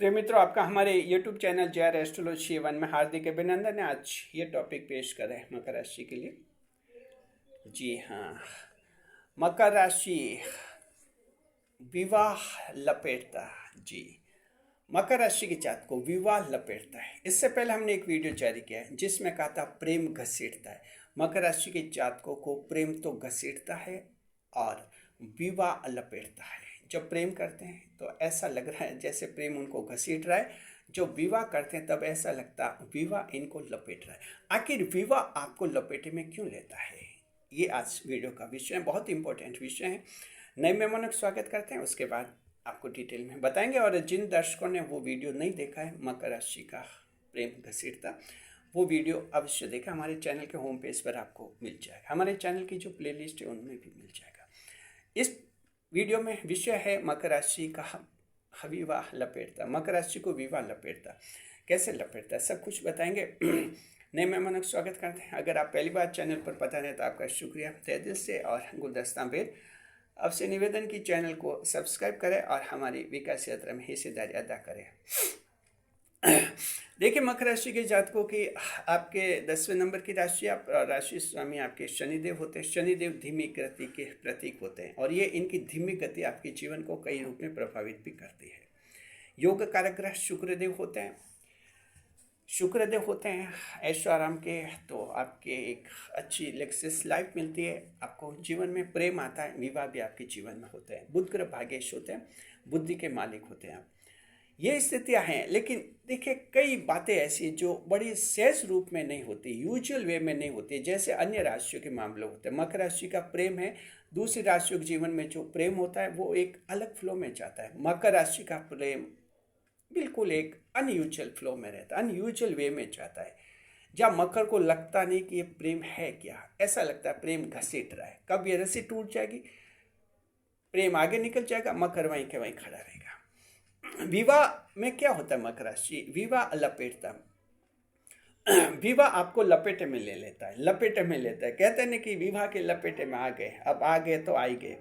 प्रिय मित्रों, आपका हमारे YouTube चैनल JR एस्ट्रोलॉजी 1 में हार्दिक अभिनंदन है। आज ये टॉपिक पेश कर रहे हैं मकर राशि के लिए। जी हाँ, मकर राशि विवाह लपेटता। जी, मकर राशि के जातक को विवाह लपेटता है। इससे पहले हमने एक वीडियो जारी किया है जिसमें कहा था प्रेम घसीटता है। मकर राशि के जातकों को प्रेम तो घसीटता है और विवाह लपेटता है। जब प्रेम करते हैं तो ऐसा लग रहा है जैसे प्रेम उनको घसीट रहा है। जो विवाह करते हैं तब ऐसा लगता है विवाह इनको लपेट रहा है। आखिर विवाह आपको लपेटे में क्यों लेता है, ये आज वीडियो का विषय है। बहुत इंपॉर्टेंट विषय है। नए मेहमानों का स्वागत करते हैं, उसके बाद आपको डिटेल में बताएंगे। और जिन दर्शकों ने वो वीडियो नहीं देखा है मकर राशि का प्रेम घसीटता, वो वीडियो अवश्य देखा। हमारे चैनल के होम पेज पर आपको मिल जाएगा। हमारे चैनल की जो प्लेलिस्ट है उनमें भी मिल जाएगा। इस वीडियो में विषय है मकर राशि का विवाह लपेटता। मकर राशि को विवाह लपेटता, कैसे लपेटता है, सब कुछ बताएंगे। नए मेहमानों का स्वागत करते हैं। अगर आप पहली बार चैनल पर पता नहीं तो आपका शुक्रिया तहे दिल से। और गुलदस्ता बेर आपसे निवेदन की चैनल को सब्सक्राइब करें और हमारी विकास यात्रा में हिस्सेदारी अदा करें। देखिए, मकर राशि के जातकों की आपके 10वें नंबर की राशि, आप राशि स्वामी आपके शनिदेव होते हैं। शनिदेव धीमी गति के प्रतीक होते हैं और ये इनकी धीमी गति आपके जीवन को कई रूप में प्रभावित भी करती है। योग कारक ग्रह शुक्रदेव होते हैं। शुक्रदेव होते हैं ऐशो आराम के, तो आपके एक अच्छी लग्जरियस लाइफ मिलती है। आपको जीवन में प्रेम आता है, विवाह भी आपके जीवन में होते हैं। बुध ग्रह भाग्येश होते हैं, बुद्धि के मालिक होते हैं आप। ये स्थितियां हैं, लेकिन देखिए कई बातें ऐसी जो बड़ी सहज रूप में नहीं होती, यूजुअल वे में नहीं होती, जैसे अन्य राशियों के मामले होते हैं। मकर राशि का प्रेम है, दूसरी राशियों के जीवन में जो प्रेम होता है वो एक अलग फ्लो में जाता है। मकर राशि का प्रेम बिल्कुल एक अनयूजुअल फ्लो में रहता है, अनयूजुअल वे में जाता है, जहाँ मकर को लगता नहीं कि ये प्रेम है क्या। ऐसा लगता है प्रेम घसीट रहा है। कब ये रस्सी टूट जाएगी, प्रेम आगे निकल जाएगा, मकर वहीं के वहीं खड़ा रहेगा। विवाह में क्या होता है, मकर राशि विवाह लपेटता। विवाह आपको लपेटे में ले लेता है, लपेटे में लेता है। कहते हैं ना कि विवाह के लपेटे में आ गए, अब आ गए तो आई गए।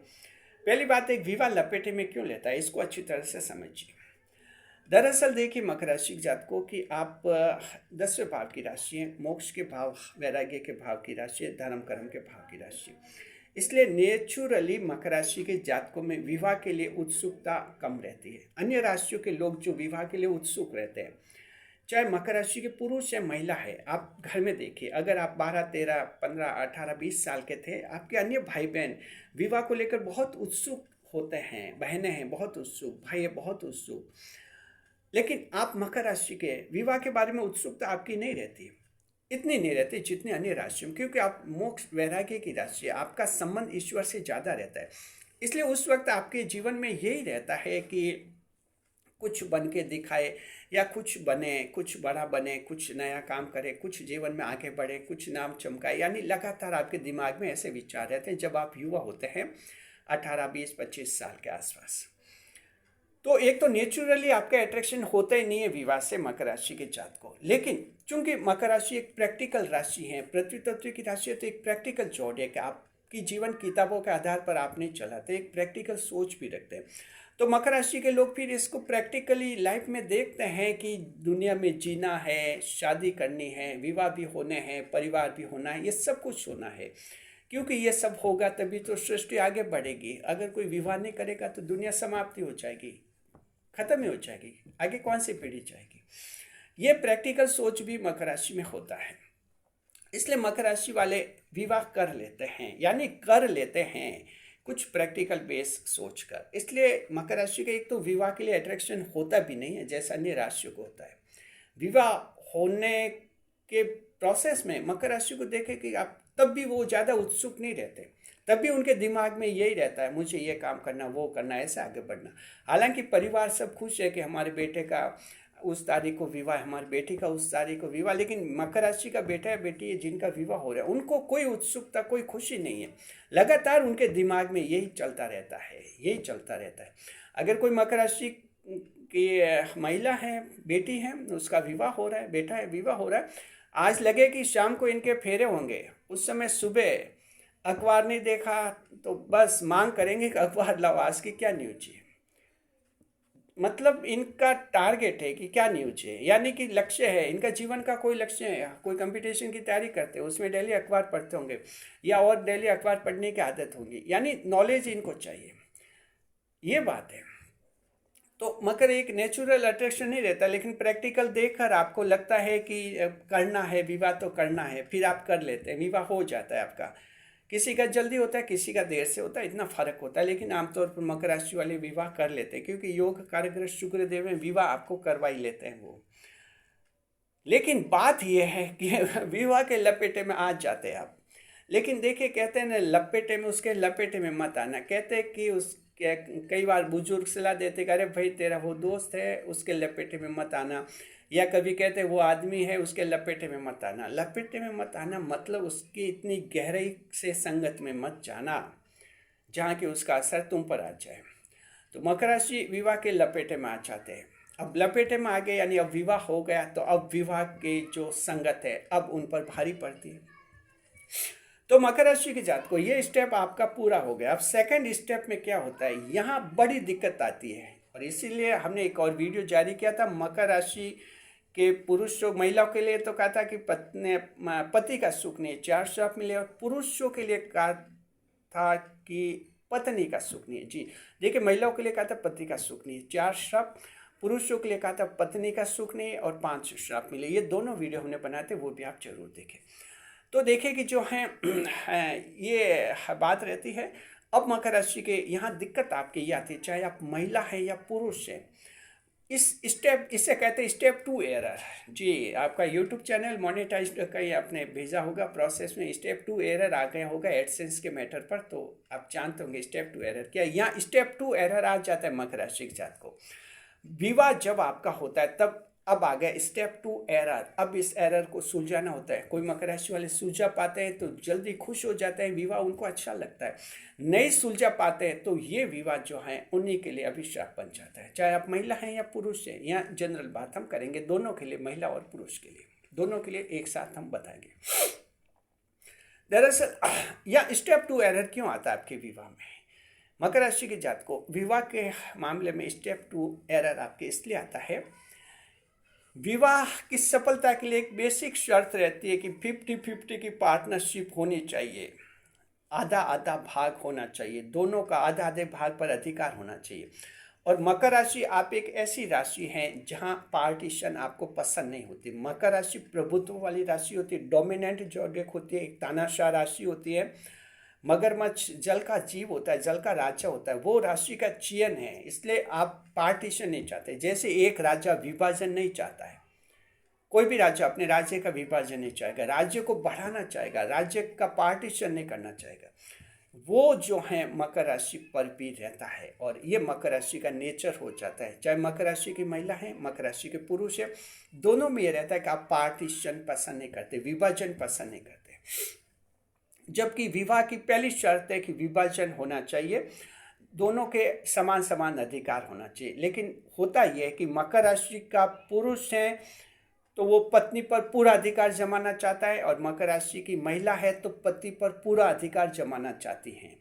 पहली बात है, विवाह लपेटे में क्यों लेता है, इसको अच्छी तरह से समझिए। दरअसल देखिए, मकर राशि के जातकों की आप 10वें भाव की राशि है, मोक्ष के भाव, वैराग्य के भाव की राशि है, धर्म कर्म के भाव की राशि। इसलिए नेचुरली मकर राशि के जातकों में विवाह के लिए उत्सुकता कम रहती है। अन्य राशियों के लोग जो विवाह के लिए उत्सुक रहते हैं, चाहे मकर राशि के पुरुष या महिला है, आप घर में देखिए, अगर आप 12, 13, 15, 18, 20 साल के थे, आपके अन्य भाई बहन विवाह को लेकर बहुत उत्सुक होते हैं। बहनें हैं बहुत उत्सुक, भाई है बहुत उत्सुक। लेकिन आप मकर राशि के विवाह के बारे में उत्सुकता आपकी नहीं रहती, इतनी नहीं रहती जितने अन्य राशियों में, क्योंकि आप मोक्ष वैराग्य की राशि है, आपका संबंध ईश्वर से ज़्यादा रहता है। इसलिए उस वक्त आपके जीवन में यही रहता है कि कुछ बन के दिखाए या कुछ बने, कुछ बड़ा बने, कुछ नया काम करे, कुछ जीवन में आगे बढ़े, कुछ नाम चमकाए। यानी लगातार आपके दिमाग में ऐसे विचार रहते हैं जब आप युवा होते हैं, 18, 20, 25 साल के आसपास। तो एक तो नेचुरली आपका अट्रैक्शन होता ही नहीं है विवाह से मकर राशि के जातक को। लेकिन चूंकि मकर राशि एक प्रैक्टिकल राशि है, पृथ्वी तत्व की राशि है, तो एक प्रैक्टिकल जोड़ है कि आपकी जीवन किताबों के आधार पर आप नहीं चलाते, एक प्रैक्टिकल सोच भी रखते हैं। तो मकर राशि के लोग फिर इसको प्रैक्टिकली लाइफ में देखते हैं कि दुनिया में जीना है, शादी करनी है, विवाह भी होने हैं, परिवार भी होना है, ये सब कुछ होना है। क्योंकि ये सब होगा तभी तो सृष्टि आगे बढ़ेगी। अगर कोई विवाह नहीं करेगा तो दुनिया समाप्ति हो जाएगी, खत्म ही हो जाएगी, आगे कौन सी पीढ़ी जाएगी। ये प्रैक्टिकल सोच भी मकर राशि में होता है। इसलिए मकर राशि वाले विवाह कर लेते हैं, यानी कर लेते हैं कुछ प्रैक्टिकल बेस सोचकर। इसलिए मकर राशि का एक तो विवाह के लिए अट्रैक्शन होता भी नहीं है जैसा अन्य राशियों को होता है। विवाह होने के प्रोसेस में मकर राशि को देखें कि आप तब भी वो ज़्यादा उत्सुक नहीं रहते, तब भी उनके दिमाग में यही रहता है मुझे ये काम करना, वो करना, ऐसे आगे बढ़ना। हालांकि परिवार सब खुश है कि हमारे बेटे का उस तारीख को विवाह, हमारी बेटी का उस तारीख को विवाह, लेकिन मकर राशि का बेटा या बेटी जिनका विवाह हो रहा है उनको कोई उत्सुकता, कोई खुशी नहीं है। लगातार उनके दिमाग में यही चलता रहता है, यही चलता रहता है। अगर कोई मकर राशि की महिला है, बेटी है, उसका विवाह हो रहा है, बेटा है, विवाह हो रहा है, आज लगे कि शाम को इनके फेरे होंगे, उस समय सुबह अखबार नहीं देखा तो बस मांग करेंगे कि अखबार लाओ, आज की क्या न्यूज है। मतलब इनका टारगेट है कि क्या न्यूज है, यानी कि लक्ष्य है इनका, जीवन का कोई लक्ष्य है, कोई कंपटीशन की तैयारी करते हैं उसमें डेली अखबार पढ़ते होंगे या और डेली अखबार पढ़ने की आदत होगी, यानी नॉलेज इनको चाहिए, ये बात है। तो मकर एक नेचुरल अट्रैक्शन नहीं रहता, लेकिन प्रैक्टिकल देखकर आपको लगता है कि करना है विवाह तो करना है, फिर आप कर लेते हैं, विवाह हो जाता है आपका। किसी का जल्दी होता है, किसी का देर से होता है, इतना फर्क होता है, लेकिन आमतौर पर मकर राशि वाले विवाह कर लेते हैं, क्योंकि योग कारक शुक्र देव में विवाह आपको करवा ही लेते हैं वो। लेकिन बात यह है कि विवाह के लपेटे में आ जाते हैं आप। लेकिन देखिए, कहते हैं ना, लपेटे में, उसके लपेटे में मत आना। कहते हैं कि उस कई बार बुजुर्ग सलाह देते कि अरे भाई तेरा वो दोस्त है उसके लपेटे में मत आना, या कभी कहते वो आदमी है उसके लपेटे में मत आना। लपेटे में मत आना मतलब उसकी इतनी गहराई से संगत में मत जाना जहाँ कि उसका असर तुम पर आ जाए। तो मकर राशि विवाह के लपेटे में आ जाते हैं। अब लपेटे में आ गए यानी अब विवाह हो गया, तो अब विवाह की जो संगत है अब उन पर भारी पड़ती है। तो मकर राशि के जात को ये स्टेप आपका पूरा हो गया। अब सेकंड स्टेप में क्या होता है, यहाँ बड़ी दिक्कत आती है, और इसीलिए हमने एक और वीडियो जारी किया था। मकर राशि के पुरुषों महिलाओं के लिए तो कहा था कि पति का सुख नहीं, 4 श्राप मिले, और पुरुषों के लिए कहा था कि पत्नी का सुख नहीं है। जी देखिए, महिलाओं के लिए कहा था पति का सुख नहीं है, 4 श्राप, पुरुषों के लिए कहा था पत्नी का सुख नहीं और 5 श्राप मिले। ये दोनों वीडियो हमने बनाए थे, वो भी आप जरूर देखें। तो देखिए कि जो है ये बात रहती है। अब मकर राशि के यहाँ दिक्कत आपकी ये आती है, चाहे आप महिला है या पुरुष है, इस स्टेप, इसे कहते हैं स्टेप 2 एरर। जी आपका यूट्यूब चैनल मोनेटाइज कहीं आपने भेजा होगा, प्रोसेस में स्टेप 2 एरर आ गया होगा एडसेंस के मैटर पर, तो आप जानते होंगे स्टेप 2 एरर क्या। यहाँ स्टेप 2 एरर आ जाता है मकर राशि के जात को। विवाह जब आपका होता है तब अब आ गया स्टेप 2 एरर। अब इस एरर को सुलझाना होता है। कोई मकर राशि वाले सुलझा पाते हैं तो जल्दी खुश हो जाते हैं, विवाह उनको अच्छा लगता है। नहीं सुलझा पाते हैं तो ये विवाह जो है उन्हीं के लिए अभिशाप बन जाता है, चाहे आप महिला हैं या पुरुष हैं। यहाँ जनरल बात हम करेंगे दोनों के लिए, महिला और पुरुष के लिए, दोनों के लिए एक साथ हम बताएंगे। दरअसल यह स्टेप 2 एरर क्यों आता है आपके विवाह में। मकर राशि के जात को विवाह के मामले में स्टेप 2 एरर आपके इसलिए आता है, विवाह की सफलता के लिए एक बेसिक शर्त रहती है कि 50-50 की पार्टनरशिप होनी चाहिए, आधा आधा भाग होना चाहिए, दोनों का आधा आधे भाग पर अधिकार होना चाहिए। और मकर राशि आप एक ऐसी राशि हैं जहां पार्टीशन आपको पसंद नहीं होती। मकर राशि प्रभुत्व वाली राशि होती है, डोमिनेंट जोड़क होती है, एक तानाशाह राशि होती है। मगरमच्छ जल का जीव होता है, जल का राजा होता है, वो राशि का चयन है, इसलिए आप पार्टीशन नहीं चाहते। जैसे एक राजा विभाजन नहीं चाहता है, कोई भी राज्य अपने राज्य का विभाजन नहीं चाहेगा, राज्य को बढ़ाना चाहेगा, राज्य का पार्टीशन नहीं करना चाहेगा, वो जो है मकर राशि पर भी रहता है। और ये मकर राशि का नेचर हो जाता है, चाहे मकर राशि की महिला है, मकर राशि के पुरुष है, दोनों में ये रहता है कि आप पार्टीशन पसंद नहीं करते, विभाजन पसंद नहीं करते। जबकि विवाह की पहली शर्त है कि विभाजन होना चाहिए, दोनों के समान समान अधिकार होना चाहिए। लेकिन होता यह है कि मकर राशि का पुरुष है तो वो पत्नी पर पूरा अधिकार जमाना चाहता है, और मकर राशि की महिला है तो पति पर पूरा अधिकार जमाना चाहती हैं,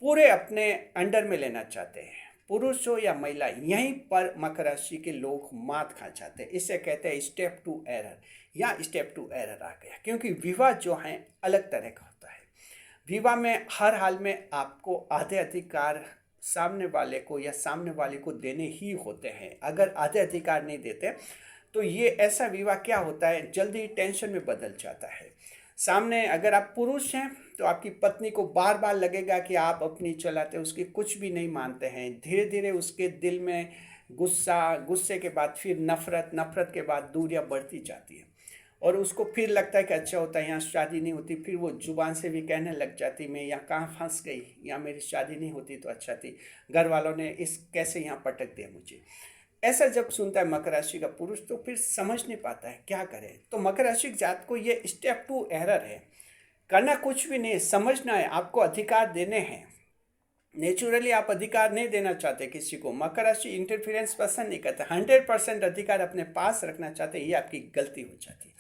पूरे अपने अंडर में लेना चाहते हैं। पुरुष हो या महिला, यहीं पर मकर राशि के लोग मात खा जाते हैं। इसे कहते हैं स्टेप 2 एरर। या स्टेप 2 एरर आ गया क्योंकि विवाह जो है अलग तरह का होता है। विवाह में हर हाल में आपको आधे अधिकार सामने वाले को या सामने वाले को देने ही होते हैं। अगर आधे अधिकार नहीं देते तो ये ऐसा विवाह क्या होता है, जल्दी टेंशन में बदल जाता है। सामने अगर आप पुरुष हैं तो आपकी पत्नी को बार बार लगेगा कि आप अपनी चलाते, उसकी कुछ भी नहीं मानते हैं। धीरे धीरे उसके दिल में गुस्सा, गुस्से के बाद फिर नफरत, नफरत के बाद दूरियां बढ़ती जाती है, और उसको फिर लगता है कि अच्छा होता है यहाँ शादी नहीं होती। फिर वो जुबान से भी कहने लग जाती मैं यहाँ कहाँ फंस गई, यहाँ मेरी शादी नहीं होती तो अच्छा थी, घर वालों ने इस कैसे यहाँ पटक दिया मुझे। ऐसा जब सुनता है मकर राशि का पुरुष तो फिर समझ नहीं पाता है क्या करे। तो मकर राशि की जात को ये स्टेप 2 एरर है। करना कुछ भी नहीं, समझना है, आपको अधिकार देने हैं। नेचुरली आप अधिकार नहीं देना चाहते किसी को। मकर राशि इंटरफेरेंस पसंद नहीं करते, 100% अधिकार अपने पास रखना चाहते, ये आपकी गलती हो जाती है।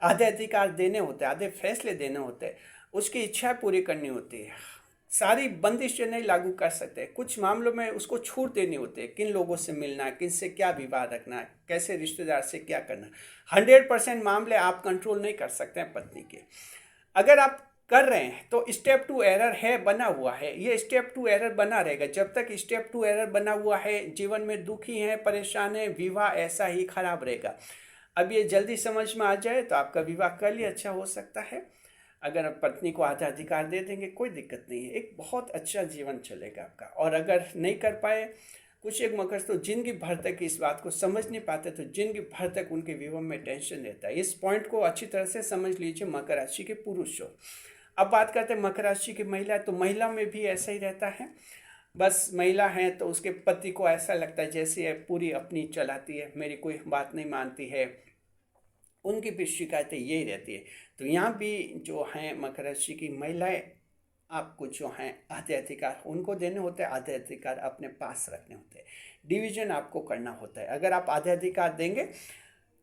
आधे अधिकार देने होते हैं, आधे फैसले देने होते हैं, उसकी इच्छा पूरी करनी होती है। सारी बंदिशें नहीं लागू कर सकते, कुछ मामलों में उसको छूट देनी होती है, किन लोगों से मिलना है, किन से क्या विवाह रखना है, कैसे रिश्तेदार से क्या करना है। 100% मामले आप कंट्रोल नहीं कर सकते हैं पत्नी के। अगर आप कर रहे हैं तो स्टेप टू एरर है, बना हुआ है, ये स्टेप टू एरर बना रहेगा। जब तक स्टेप टू एरर बना हुआ है, जीवन में दुखी हैं, परेशान हैं, विवाह ऐसा ही खराब रहेगा। अब ये जल्दी समझ में आ जाए तो आपका विवाह कल ही अच्छा हो सकता है। अगर आप पत्नी को आधा अधिकार दे देंगे कोई दिक्कत नहीं है, एक बहुत अच्छा जीवन चलेगा आपका। और अगर नहीं कर पाए कुछ एक मकर तो जिंदगी भर तक इस बात को समझ नहीं पाते, तो जिंदगी भर तक उनके विवाह में टेंशन रहता है। इस पॉइंट को अच्छी तरह से समझ लीजिए मकर राशि के पुरुषों। अब बात करते हैं मकर राशि की महिला, तो महिला में भी ऐसा ही रहता है। बस महिला है तो उसके पति को ऐसा लगता है जैसे ये पूरी अपनी चलाती है, मेरी कोई बात नहीं मानती है, उनकी भी शिकायतें यही रहती है। तो यहाँ भी जो हैं मकर राशि की महिलाएं, आपको जो हैं आधे अधिकार उनको देने होते हैं, आधे अधिकार अपने पास रखने होते हैं, डिवीजन आपको करना होता है। अगर आप आधे अधिकार देंगे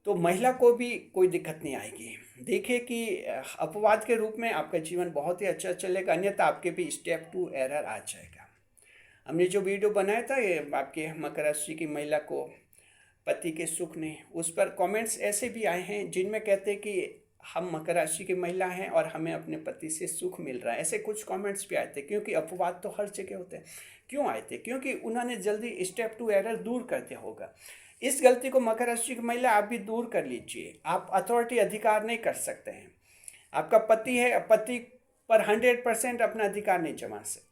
तो महिला को भी कोई दिक्कत नहीं आएगी। देखिए कि अपवाद के रूप में आपका जीवन बहुत ही अच्छा चलेगा, अन्यथा आपके भी स्टेप टू एरर आ जाएगा। हमने जो वीडियो बनाया था ये आपके मकर राशि की महिला को पति के सुख नहीं, उस पर कमेंट्स ऐसे भी आए हैं जिनमें कहते हैं कि हम मकर राशि की महिला हैं और हमें अपने पति से सुख मिल रहा है। ऐसे कुछ कमेंट्स भी आए थे, क्योंकि अपवाद तो हर जगह होते हैं। क्यों आए थे? क्योंकि उन्होंने जल्दी स्टेप टू एरर दूर कर दिया होगा। इस गलती को मकर राशि की महिला आप भी दूर कर लीजिए। आप अथॉरिटी अधिकार नहीं कर सकते हैं। आपका पति है, पति पर 100% अपना अधिकार नहीं जमा सकते,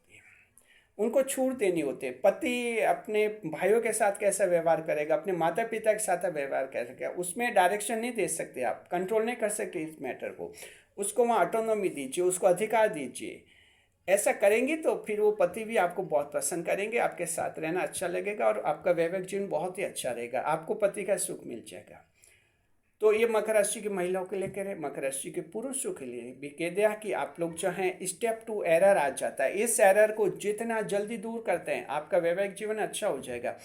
उनको छूट देनी होती है। पति अपने भाइयों के साथ कैसा व्यवहार करेगा, अपने माता पिता के साथ व्यवहार करेगा, उसमें डायरेक्शन नहीं दे सकते, आप कंट्रोल नहीं कर सकते इस मैटर को। उसको वहाँ ऑटोनॉमी दीजिए, उसको अधिकार दीजिए। ऐसा करेंगे तो फिर वो पति भी आपको बहुत पसंद करेंगे, आपके साथ रहना अच्छा लगेगा और आपका वैवाहिक जीवन बहुत ही अच्छा रहेगा, आपको पति का सुख मिल जाएगा। तो ये मकर राशि की महिलाओं के लिए कह रहे हैं। मकर राशि के पुरुषों के लिए भी कह दिया कि आप लोग जो हैं स्टेप टू एरर आ जाता है, इस एरर को जितना जल्दी दूर करते हैं आपका वैवाहिक जीवन अच्छा हो जाएगा।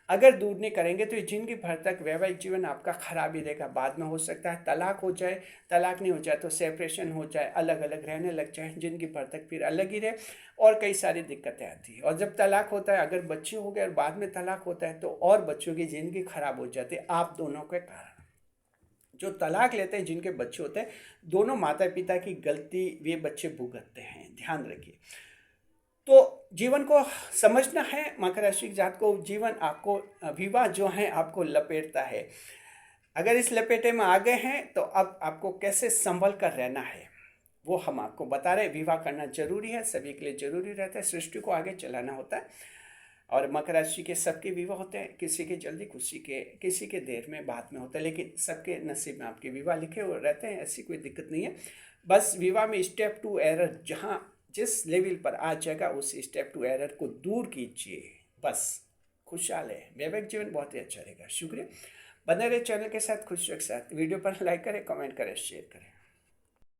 अगर दूर नहीं करेंगे तो ये जिंदगी भर तक वैवाहिक जीवन आपका खराब ही रहेगा। बाद में हो सकता है तलाक हो जाए, तलाक नहीं हो जाए तो सेपरेशन हो जाए, अलग अलग रहने लग जाए, जिंदगी भर तक फिर अलग ही रहे और कई सारी दिक्कतें आती है। और जब तलाक होता है, अगर बच्चे हो गए और बाद में तलाक होता है तो और बच्चों की ज़िंदगी खराब हो जाती है आप दोनों के कारण। जो तलाक लेते हैं जिनके बच्चे होते हैं, दोनों माता पिता की गलती वे बच्चे भुगतते हैं, ध्यान रखिए। तो जीवन को समझना है मकर राशि जात को, जीवन आपको विवाह जो है आपको लपेटता है। अगर इस लपेटे में आ गए हैं तो अब आपको कैसे संभल कर रहना है वो हम आपको बता रहे हैं। विवाह करना जरूरी है, सभी के लिए जरूरी रहता है, सृष्टि को आगे चलाना होता है। और मकर राशि के सबके विवाह होते हैं, किसी के जल्दी, किसी के देर में, बाद में होता है, लेकिन सबके नसीब में आपके विवाह लिखे हुए रहते हैं, ऐसी कोई दिक्कत नहीं है। बस विवाह में स्टेप टू एरर जहाँ जिस लेवल पर आ जाएगा उस स्टेप टू एरर को दूर कीजिए, बस खुशहाल है, वैवाहिक जीवन बहुत ही अच्छा रहेगा। शुक्रिया, बने रहे चैनल के साथ, खुशियों के साथ। वीडियो पर लाइक करें, कमेंट करें, शेयर करें।